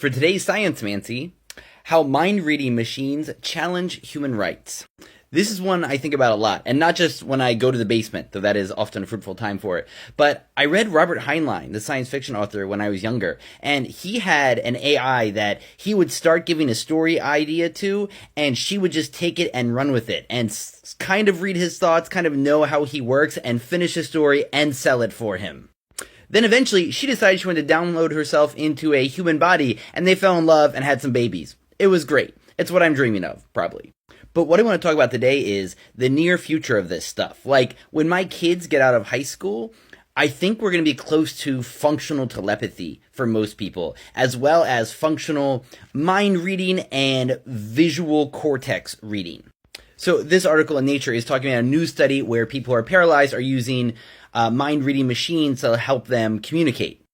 For today's Sciencemancy, how mind-reading machines challenge human rights. This is one I think about a lot, and not just when I go to the basement, though that is often a fruitful time for it. But I read Robert Heinlein, the science fiction author, when I was younger, and he had an AI that he would start giving a story idea to, and she would just take it and run with it, and kind of read his thoughts, kind of know how he works, and finish the story and sell it for him. Then eventually, she decided she wanted to download herself into a human body, and they fell in love and had some babies. It was great. It's what I'm dreaming of, probably. But what I want to talk about today is the near future of this stuff. Like, when my kids get out of high school, I think we're going to be close to functional telepathy for most people, as well as functional mind reading and visual cortex reading. So this article in Nature is talking about a new study where people who are paralyzed are using mind-reading machines to help them communicate.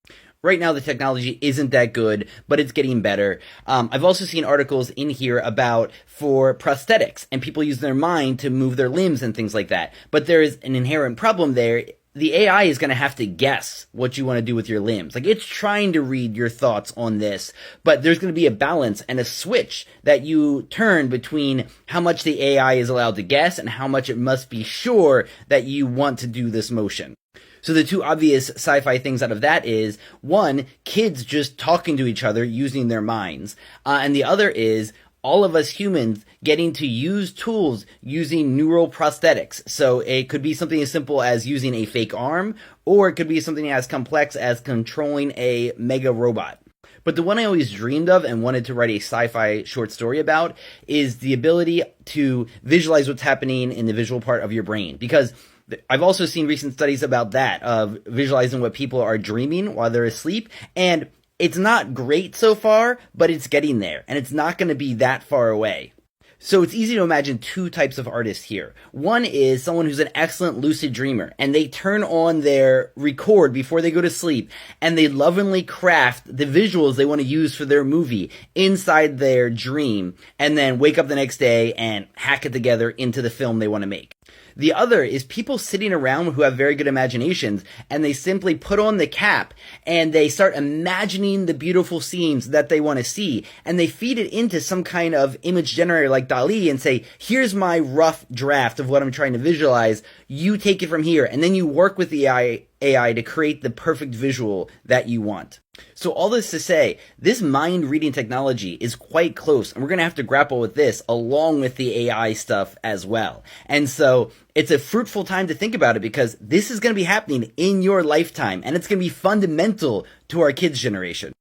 Right now, the technology isn't that good, but it's getting better. I've also seen articles in here about for prosthetics and people use their mind to move their limbs and things like that. But there is an inherent problem there. The AI is going to have to guess what you want to do with your limbs. Like, it's trying to read your thoughts on this, but there's going to be a balance and a switch that you turn between how much the AI is allowed to guess and how much it must be sure that you want to do this motion. So the two obvious sci-fi things out of that is, one, kids just talking to each other using their minds, and the other is all of us humans getting to use tools using neural prosthetics. So it could be something as simple as using a fake arm, or it could be something as complex as controlling a mega robot. But the one I always dreamed of and wanted to write a sci-fi short story about is the ability to visualize what's happening in the visual part of your brain. Because I've also seen recent studies about that, of visualizing what people are dreaming while they're asleep, and it's not great so far, but it's getting there, and it's not going to be that far away. So it's easy to imagine two types of artists here. One is someone who's an excellent lucid dreamer, and they turn on their record before they go to sleep, and they lovingly craft the visuals they want to use for their movie inside their dream, and then wake up the next day and hack it together into the film they want to make. The other is people sitting around who have very good imaginations, and they simply put on the cap and they start imagining the beautiful scenes that they want to see, and they feed it into some kind of image generator like DALL-E and say, here's my rough draft of what I'm trying to visualize, you take it from here, and then you work with the AI to create the perfect visual that you want. So all this to say, this mind-reading technology is quite close, and we're going to have to grapple with this along with the AI stuff as well. And so it's a fruitful time to think about it, because this is going to be happening in your lifetime, and it's going to be fundamental to our kids' generation.